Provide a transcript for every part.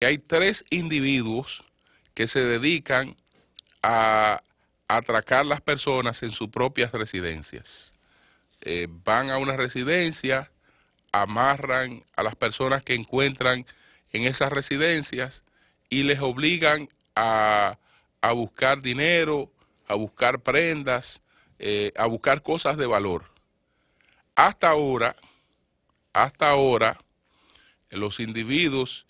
Hay tres individuos que se dedican a atracar las personas en sus propias residencias. Van a una residencia, amarran a las personas que encuentran en esas residencias y les obligan a buscar dinero, a buscar prendas, a buscar cosas de valor. Hasta ahora, hasta ahora, los individuos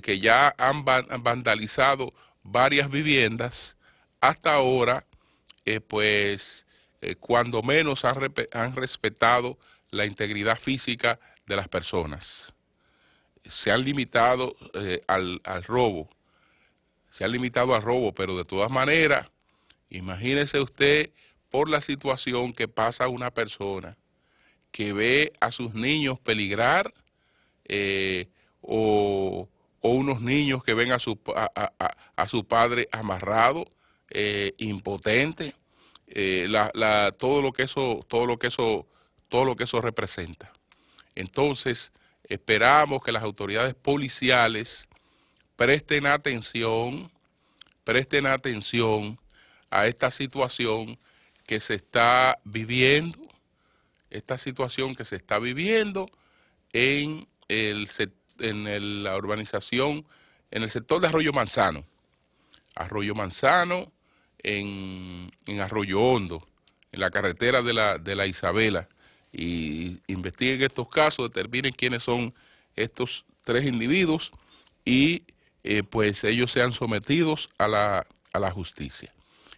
que ya han vandalizado varias viviendas, hasta ahora, cuando menos han respetado la integridad física de las personas. Se han limitado al robo, pero de todas maneras, imagínese usted por la situación que pasa una persona que ve a sus niños peligrar, eh, o, o unos niños que ven a su padre amarrado, impotente, todo lo que eso representa. Entonces, esperamos que las autoridades policiales presten atención a esta situación que se está viviendo, en la urbanización, en el sector de Arroyo Manzano, en Arroyo Hondo, en la carretera de la Isabela, y investiguen estos casos, determinen quiénes son estos tres individuos y pues ellos sean sometidos a la justicia.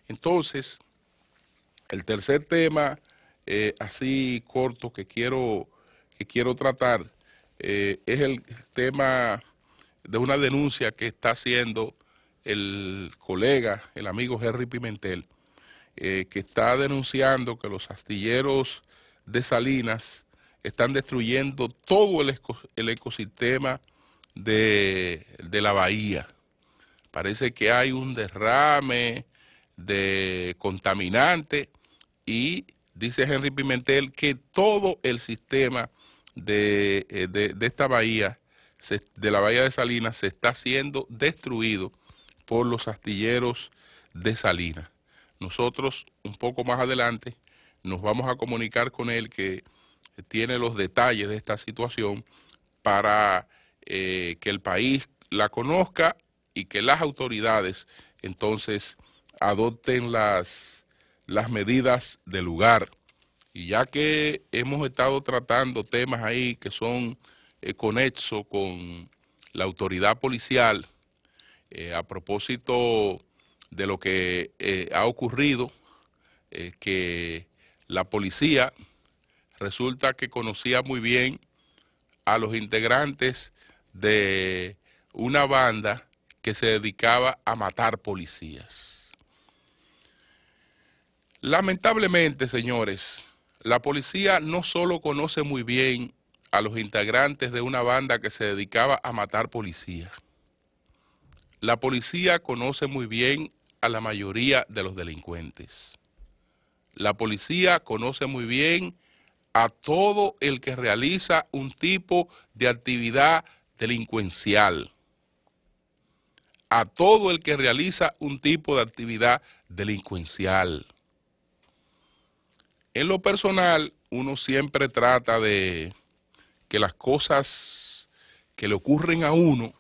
Entonces, el tercer tema, así corto, que quiero tratar, es el tema de una denuncia que está haciendo el colega, el amigo Henry Pimentel, que está denunciando que los astilleros de Salinas están destruyendo todo el ecosistema de la bahía. Parece que hay un derrame de contaminante y dice Henry Pimentel que todo el sistema de esta bahía, de la bahía de Salinas, se está siendo destruido por los astilleros de Salinas. Nosotros, un poco más adelante, nos vamos a comunicar con él, que tiene los detalles de esta situación, para que el país la conozca y que las autoridades entonces adopten las medidas del lugar. Y ya que hemos estado tratando temas ahí que son conexos con la autoridad policial, a propósito de lo que ha ocurrido, que la policía resulta que conocía muy bien a los integrantes de una banda que se dedicaba a matar policías. Lamentablemente, señores, la policía no solo conoce muy bien a los integrantes de una banda que se dedicaba a matar policías. La policía conoce muy bien a la mayoría de los delincuentes. La policía conoce muy bien a todo el que realiza un tipo de actividad delincuencial. A todo el que realiza un tipo de actividad delincuencial. En lo personal, uno siempre trata de que las cosas que le ocurren a uno,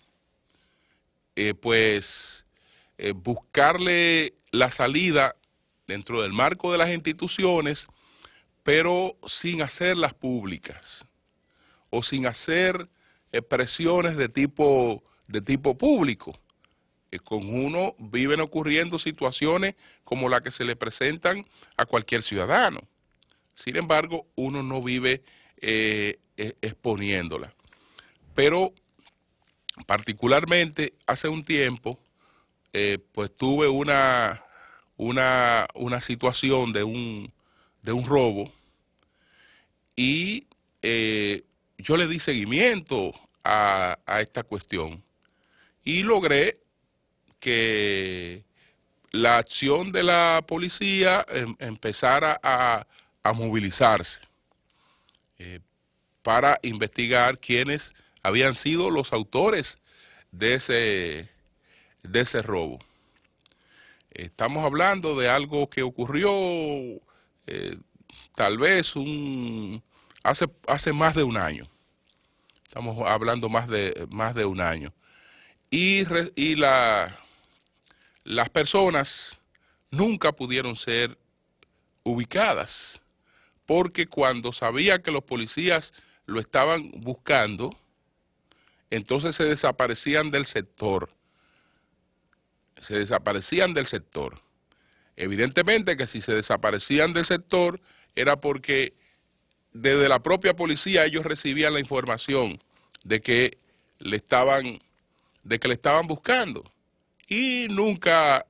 buscarle la salida dentro del marco de las instituciones, pero sin hacerlas públicas o sin hacer presiones de tipo público. Con uno viven ocurriendo situaciones como las que se le presentan a cualquier ciudadano. Sin embargo, uno no vive exponiéndola. Pero particularmente hace un tiempo, pues tuve una situación de un robo, y yo le di seguimiento a esta cuestión y logré que la acción de la policía empezara a movilizarse para investigar quiénes habían sido los autores de ese robo. Estamos hablando de algo que ocurrió tal vez hace más de un año. Estamos hablando más de un año. Y las personas nunca pudieron ser ubicadas, porque cuando sabía que los policías lo estaban buscando, entonces se desaparecían del sector. Se desaparecían del sector. Evidentemente que si se desaparecían del sector era porque desde la propia policía ellos recibían la información de que le estaban buscando y nunca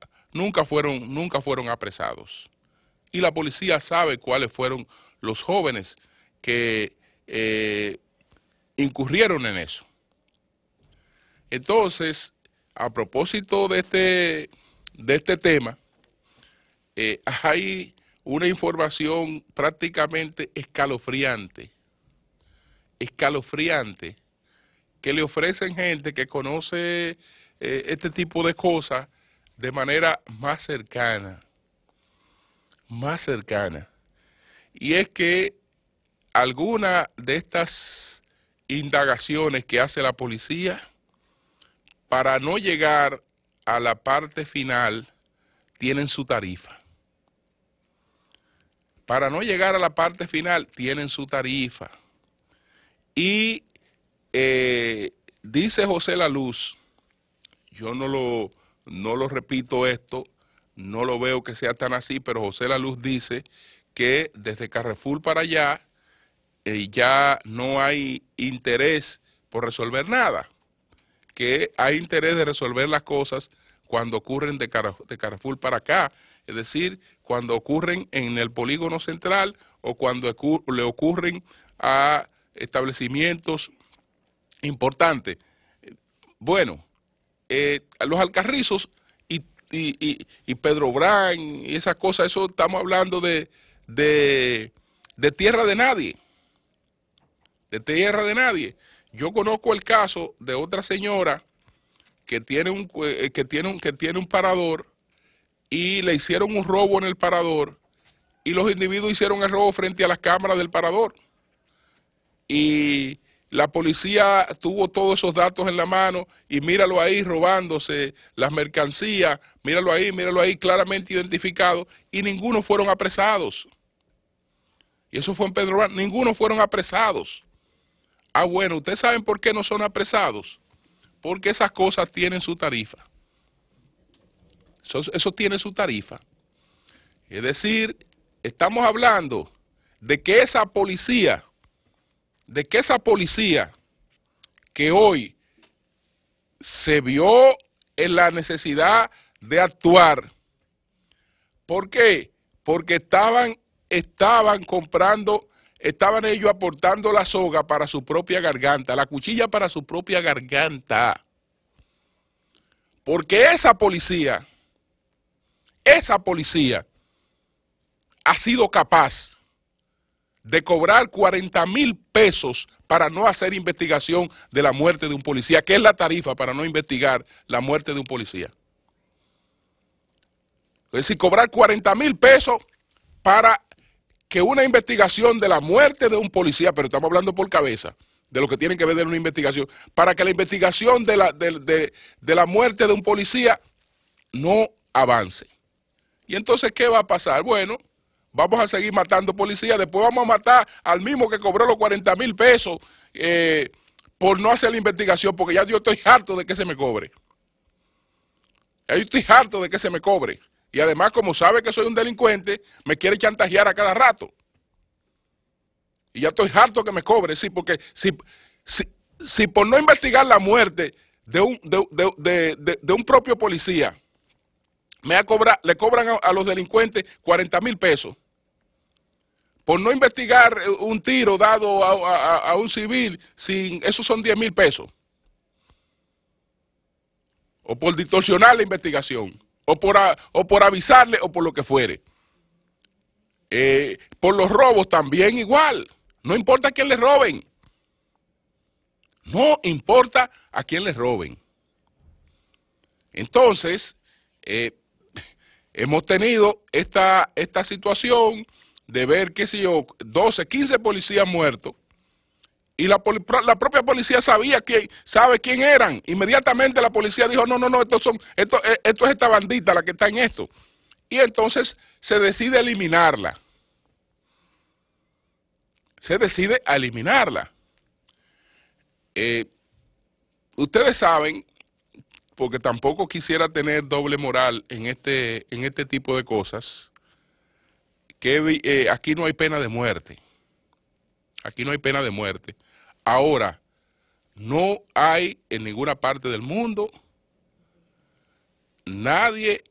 fueron apresados. Y la policía sabe cuáles fueron los jóvenes que incurrieron en eso. Entonces, a propósito de este tema, hay una información prácticamente escalofriante, que le ofrecen gente que conoce este tipo de cosas de manera más cercana. Y es que alguna de estas indagaciones que hace la policía, para no llegar a la parte final, tienen su tarifa. Para no llegar a la parte final, tienen su tarifa. Y dice José La Luz, yo no lo repito esto, no lo veo que sea tan así, pero José La Luz dice que desde Carrefour para allá ya no hay interés por resolver nada, que hay interés de resolver las cosas cuando ocurren de Carrefour para acá, es decir, cuando ocurren en el polígono central o cuando le ocurren a establecimientos importantes. Bueno, los Alcarrizos y Pedro Brán y esas cosas, eso estamos hablando de tierra de nadie. De tierra de nadie. Yo conozco el caso de otra señora que tiene un parador y le hicieron un robo en el parador y los individuos hicieron el robo frente a las cámaras del parador. Y la policía tuvo todos esos datos en la mano y míralo ahí robándose las mercancías, míralo ahí claramente identificado, y ninguno fueron apresados. Y eso fue en Pedro Brán, ninguno fueron apresados. Ah, bueno, ¿ustedes saben por qué no son apresados? Porque esas cosas tienen su tarifa. Eso tiene su tarifa. Es decir, estamos hablando de que esa policía que hoy se vio en la necesidad de actuar. ¿Por qué? Porque estaban ellos aportando la soga para su propia garganta, la cuchilla para su propia garganta. Porque esa policía ha sido capaz de cobrar 40,000 pesos para no hacer investigación de la muerte de un policía, que es la tarifa para no investigar la muerte de un policía. Es decir, cobrar 40,000 pesos para que una investigación de la muerte de un policía, pero estamos hablando por cabeza, de lo que tienen que ver de una investigación, para que la investigación de la muerte de un policía no avance. Y entonces, ¿qué va a pasar? Bueno, vamos a seguir matando policías, después vamos a matar al mismo que cobró los 40,000 pesos por no hacer la investigación, porque ya yo estoy harto de que se me cobre. Ya yo estoy harto de que se me cobre. Y además, como sabe que soy un delincuente, me quiere chantajear a cada rato. Y ya estoy harto que me cobre, sí, porque si por no investigar la muerte de un propio policía, le cobran a los delincuentes 40,000 pesos. Por no investigar un tiro dado a un civil, esos son 10,000 pesos. O por distorsionar la investigación. O por avisarle, o por lo que fuere. Por los robos también igual. No importa a quién le roben. No importa a quién le roben. Entonces, hemos tenido esta situación de ver, qué sé yo, 12, 15 policías muertos, y la propia policía sabe quién eran. Inmediatamente la policía dijo, no, esto es esta bandita la que está en esto. Y entonces se decide eliminarla. Ustedes saben, porque tampoco quisiera tener doble moral en este tipo de cosas, que aquí no hay pena de muerte. Aquí no hay pena de muerte. Ahora, no hay en ninguna parte del mundo nadie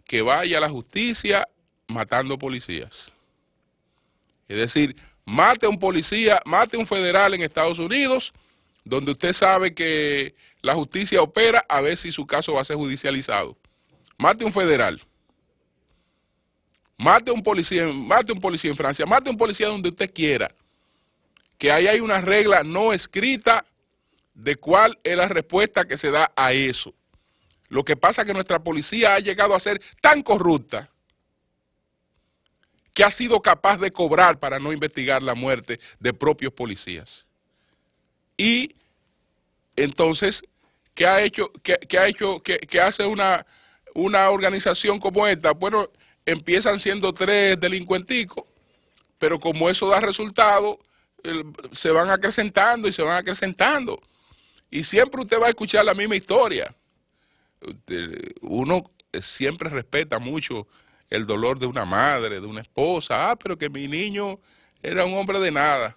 que vaya a la justicia matando policías. Es decir, mate a un policía, mate a un federal en Estados Unidos, donde usted sabe que la justicia opera a ver si su caso va a ser judicializado. Mate a un federal. Mate a un policía en Francia, mate a un policía donde usted quiera. Que ahí hay una regla no escrita de cuál es la respuesta que se da a eso. Lo que pasa es que nuestra policía ha llegado a ser tan corrupta que ha sido capaz de cobrar para no investigar la muerte de propios policías. Y entonces, ¿qué hace una organización como esta? Bueno, empiezan siendo 3 delincuenticos, pero como eso da resultado, se van acrecentando y se van acrecentando. Y siempre usted va a escuchar la misma historia. Uno siempre respeta mucho el dolor de una madre, de una esposa. Pero que mi niño era un hombre de nada.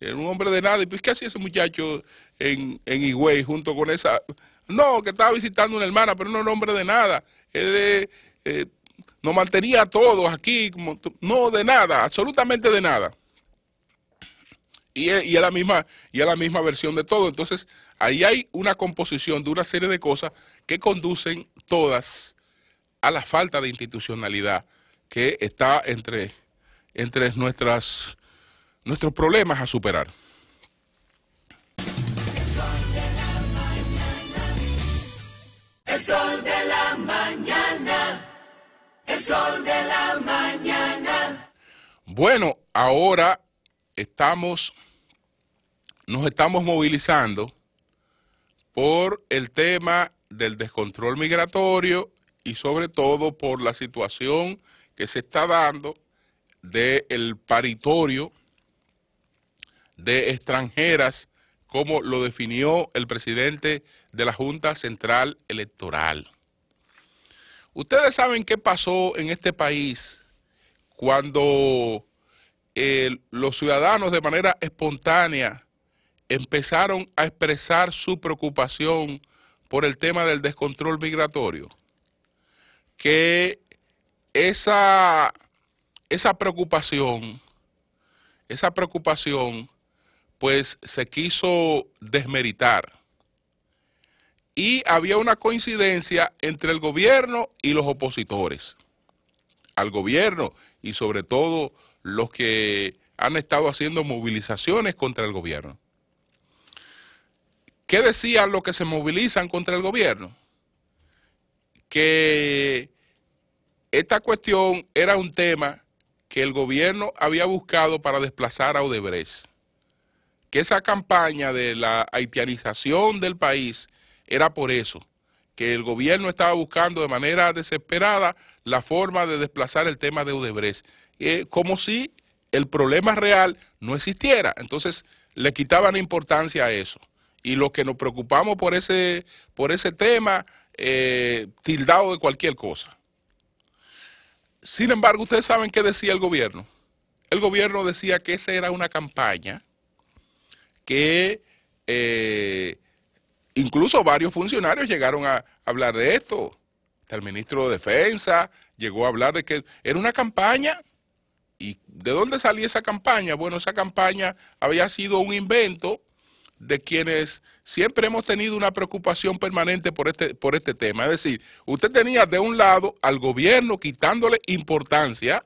Era un hombre de nada. ¿Y pues qué hacía ese muchacho en Higüey junto con esa? No, que estaba visitando una hermana, pero no era un hombre de nada. Él nos mantenía a todos aquí, no de nada, absolutamente de nada. Y es la misma versión de todo. Entonces, ahí hay una composición de una serie de cosas que conducen todas a la falta de institucionalidad que está entre nuestros problemas a superar. El sol de la mañana, el sol de la mañana. Bueno, ahora nos estamos movilizando por el tema del descontrol migratorio y sobre todo por la situación que se está dando del paritorio de extranjeras, como lo definió el presidente de la Junta Central Electoral. Ustedes saben qué pasó en este país cuando los ciudadanos de manera espontánea empezaron a expresar su preocupación por el tema del descontrol migratorio. Que esa preocupación pues se quiso desmeritar. Y había una coincidencia entre el gobierno y los opositores al gobierno, y sobre todo los que han estado haciendo movilizaciones contra el gobierno. ¿Qué decían los que se movilizan contra el gobierno? Que esta cuestión era un tema que el gobierno había buscado para desplazar a Odebrecht. Que esa campaña de la haitianización del país era por eso, que el gobierno estaba buscando de manera desesperada la forma de desplazar el tema de Odebrecht, como si el problema real no existiera. Entonces le quitaban importancia a eso. Y los que nos preocupamos por ese tema, tildado de cualquier cosa. Sin embargo, ustedes saben qué decía el gobierno. El gobierno decía que esa era una campaña que incluso varios funcionarios llegaron a hablar de esto. El ministro de Defensa llegó a hablar de que era una campaña. ¿Y de dónde salía esa campaña? Bueno, esa campaña había sido un invento de quienes siempre hemos tenido una preocupación permanente por este tema. Es decir, usted tenía de un lado al gobierno quitándole importancia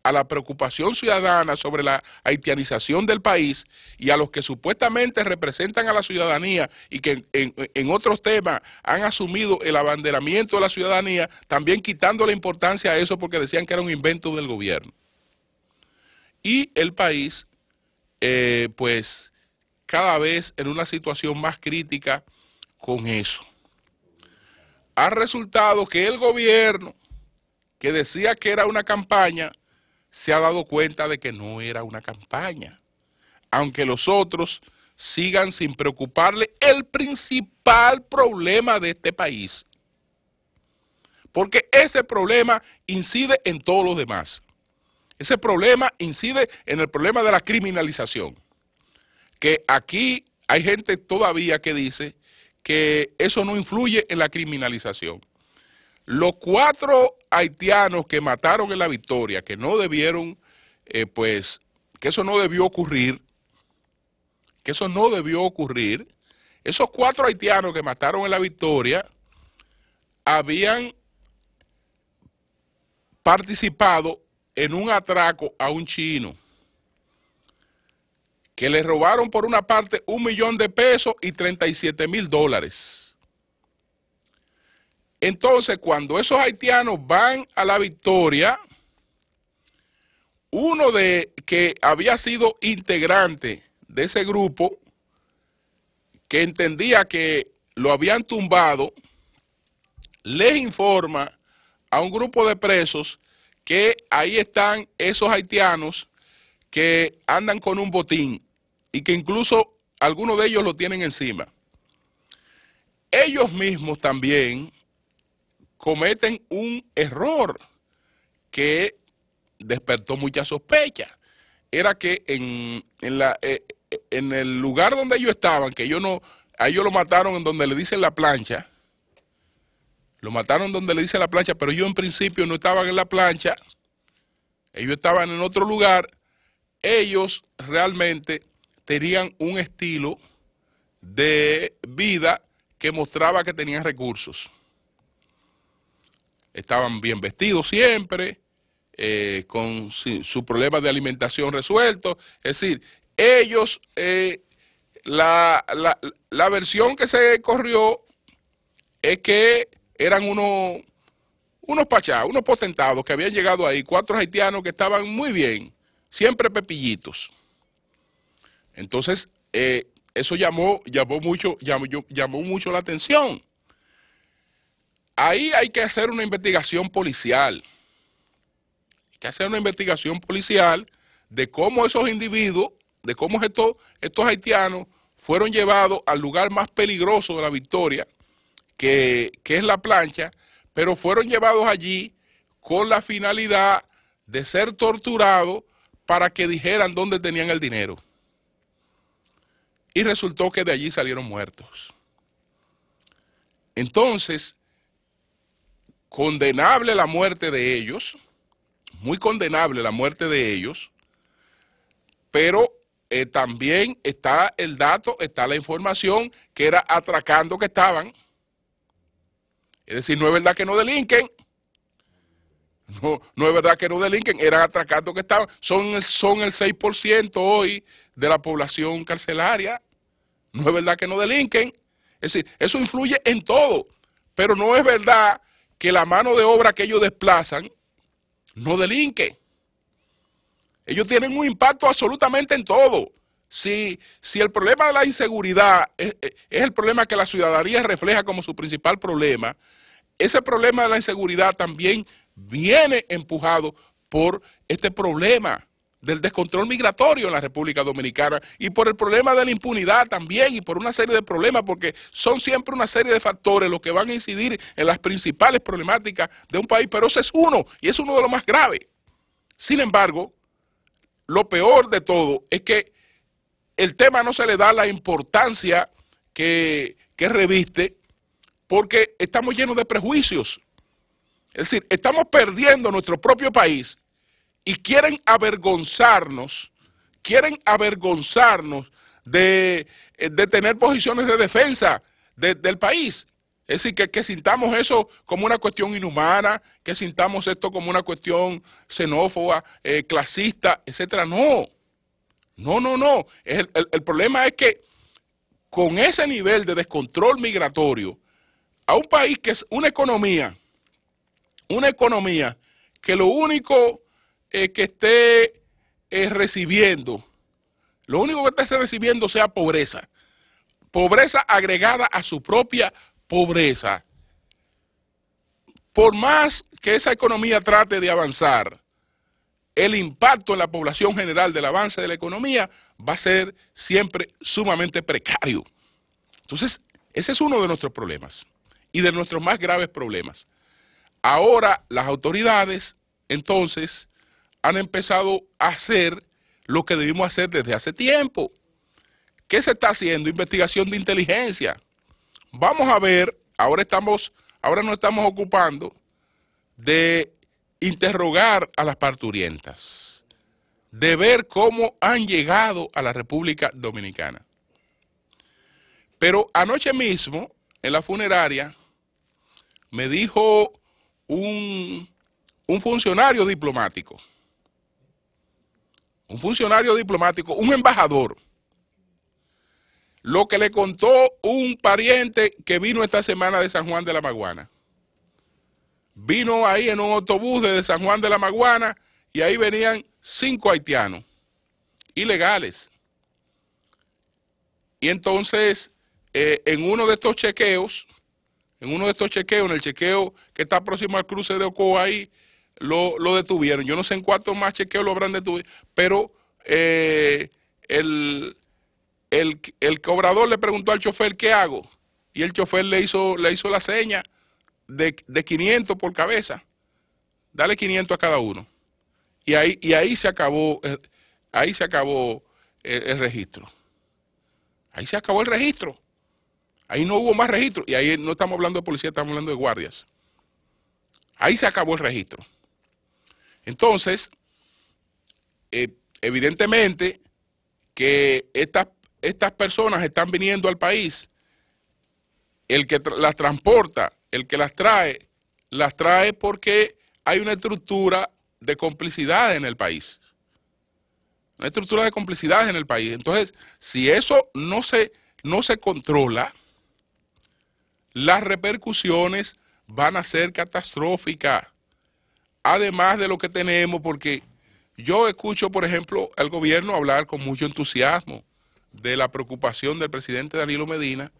a la preocupación ciudadana sobre la haitianización del país y a los que supuestamente representan a la ciudadanía y que en otros temas han asumido el abanderamiento de la ciudadanía, también quitando la importancia a eso porque decían que era un invento del gobierno. Y el país, pues, cada vez en una situación más crítica con eso. Ha resultado que el gobierno, que decía que era una campaña, se ha dado cuenta de que no era una campaña, aunque los otros sigan sin preocuparle el principal problema de este país, porque ese problema incide en todos los demás. Ese problema incide en el problema de la criminalización, que aquí hay gente todavía que dice que eso no influye en la criminalización. Los 4 haitianos que mataron en La Victoria, que no debieron, pues, que eso no debió ocurrir, esos 4 haitianos que mataron en La Victoria habían participado en un atraco a un chino, que le robaron por una parte $1 millón de pesos y $37,000. Entonces, cuando esos haitianos van a La Victoria, uno de que había sido integrante de ese grupo, que entendía que lo habían tumbado, les informa a un grupo de presos que ahí están esos haitianos que andan con un botín y que incluso algunos de ellos lo tienen encima. Ellos mismos también cometen un error que despertó mucha sospecha. Era que en el lugar donde ellos estaban, que a ellos lo mataron en donde le dicen la plancha, pero ellos en principio no estaban en la plancha, ellos estaban en otro lugar. Ellos realmente tenían un estilo de vida que mostraba que tenían recursos. Estaban bien vestidos siempre, con su problema de alimentación resuelto. Es decir, ellos, la versión que se corrió es que eran unos pachá, unos potentados que habían llegado ahí, 4 haitianos que estaban muy bien, siempre pepillitos. Entonces, eso llamó mucho la atención. Ahí hay que hacer una investigación policial. Hay que hacer una investigación policial de cómo esos individuos, de cómo estos haitianos fueron llevados al lugar más peligroso de La Victoria, que es la plancha, pero fueron llevados allí con la finalidad de ser torturados para que dijeran dónde tenían el dinero. Y resultó que de allí salieron muertos. Entonces, condenable la muerte de ellos, muy condenable la muerte de ellos, pero también está el dato, está la información que era atracando que estaban. Es decir, no es verdad que no delinquen, no es verdad que no delinquen, eran atracando que estaban, son el 6% hoy de la población carcelaria, no es verdad que no delinquen. Es decir, eso influye en todo, pero no es verdad que la mano de obra que ellos desplazan no delinque. Ellos tienen un impacto absolutamente en todo. Si el problema de la inseguridad es el problema que la ciudadanía refleja como su principal problema, ese problema de la inseguridad también viene empujado por este problema del descontrol migratorio en la República Dominicana y por el problema de la impunidad también y por una serie de problemas, porque son siempre una serie de factores los que van a incidir en las principales problemáticas de un país, pero ese es uno y es uno de los más graves. Sin embargo, lo peor de todo es que el tema no se le da la importancia que reviste porque estamos llenos de prejuicios. Es decir, estamos perdiendo nuestro propio país y quieren avergonzarnos de tener posiciones de defensa del país. Es decir, que sintamos eso como una cuestión inhumana, que sintamos esto como una cuestión xenófoba, clasista, etcétera. No, no. El problema es que con ese nivel de descontrol migratorio, a un país que es una economía que lo único que esté recibiendo, sea pobreza agregada a su propia pobreza. Por más que esa economía trate de avanzar, el impacto en la población general del avance de la economía va a ser siempre sumamente precario. Entonces, ese es uno de nuestros problemas y de nuestros más graves problemas. Ahora las autoridades, entonces, han empezado a hacer lo que debimos hacer desde hace tiempo. ¿Qué se está haciendo? Investigación de inteligencia. Vamos a ver, ahora nos estamos ocupando de interrogar a las parturientas, de ver cómo han llegado a la República Dominicana. Pero anoche mismo, en la funeraria, me dijo un funcionario diplomático, un embajador, lo que le contó un pariente que vino esta semana de San Juan de la Maguana. Vino ahí en un autobús desde San Juan de la Maguana y ahí venían 5 haitianos ilegales. Y entonces, en uno de estos chequeos, en el chequeo que está próximo al cruce de Ocoa, ahí lo detuvieron. Yo no sé en cuántos más chequeos lo habrán detenido, pero el cobrador le preguntó al chofer ¿qué hago? Y el chofer le hizo la seña de 500 por cabeza. Dale 500 a cada uno. Y ahí se acabó el registro. Ahí se acabó el registro. Ahí no hubo más registro. Y ahí no estamos hablando de policía, estamos hablando de guardias. Ahí se acabó el registro. Entonces, evidentemente que estas personas están viniendo al país. El que las transporta, el que las trae porque hay una estructura de complicidad en el país. Entonces, si eso no se controla, las repercusiones van a ser catastróficas. Además de lo que tenemos, porque yo escucho, por ejemplo, al gobierno hablar con mucho entusiasmo de la preocupación del presidente Danilo Medina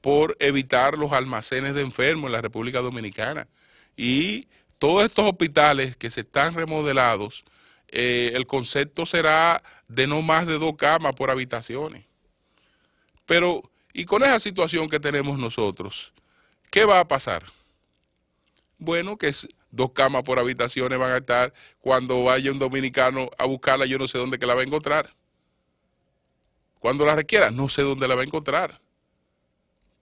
por evitar los almacenes de enfermos en la República Dominicana. Y todos estos hospitales que se están remodelados, el concepto será de no más de 2 camas por habitaciones. Pero, y con esa situación que tenemos nosotros, ¿qué va a pasar? Bueno, que 2 camas por habitaciones van a estar cuando vaya un dominicano a buscarla, yo no sé dónde que la va a encontrar. Cuando la requiera, no sé dónde la va a encontrar.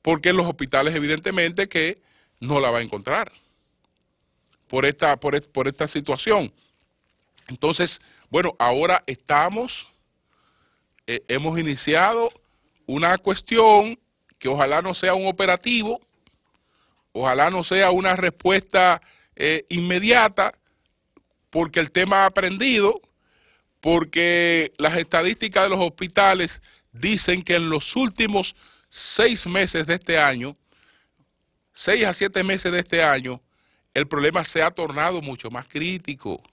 Porque en los hospitales evidentemente que no la va a encontrar por esta situación. Entonces, bueno, ahora hemos iniciado una cuestión que ojalá no sea un operativo, ojalá no sea una respuesta inmediata, porque el tema ha aprendido, porque las estadísticas de los hospitales dicen que en los últimos 6 meses de este año, 6 a 7 meses de este año, el problema se ha tornado mucho más crítico,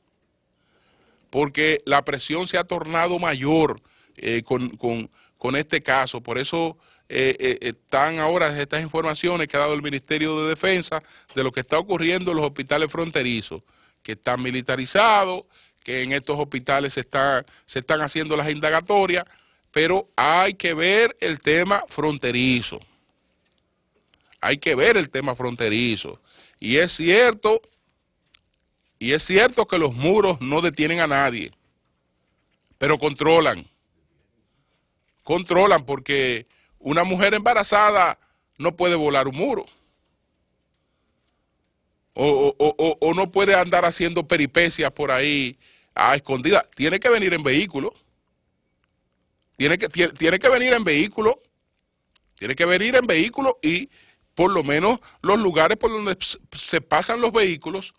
porque la presión se ha tornado mayor con este caso. Por eso están ahora estas informaciones que ha dado el Ministerio de Defensa de lo que está ocurriendo en los hospitales fronterizos, que están militarizados, que en estos hospitales se están haciendo las indagatorias, pero hay que ver el tema fronterizo. Y es cierto que los muros no detienen a nadie, pero controlan porque una mujer embarazada no puede volar un muro. O no puede andar haciendo peripecias por ahí a escondidas. Tiene que venir en vehículo. Tiene que venir en vehículo y por lo menos los lugares por donde se pasan los vehículos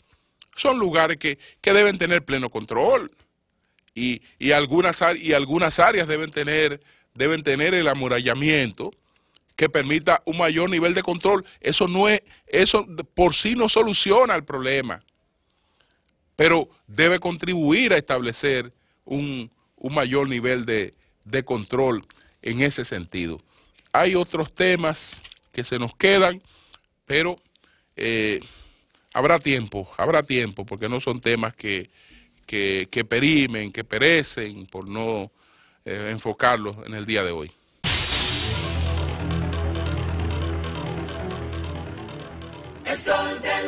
son lugares que deben tener pleno control. Y algunas áreas deben tener el amurallamiento que permita un mayor nivel de control. Eso por sí no soluciona el problema, pero debe contribuir a establecer un mayor nivel de control en ese sentido. Hay otros temas que se nos quedan, pero habrá tiempo, porque no son temas que perimen, que perecen por no enfocarlos en el día de hoy. El sol de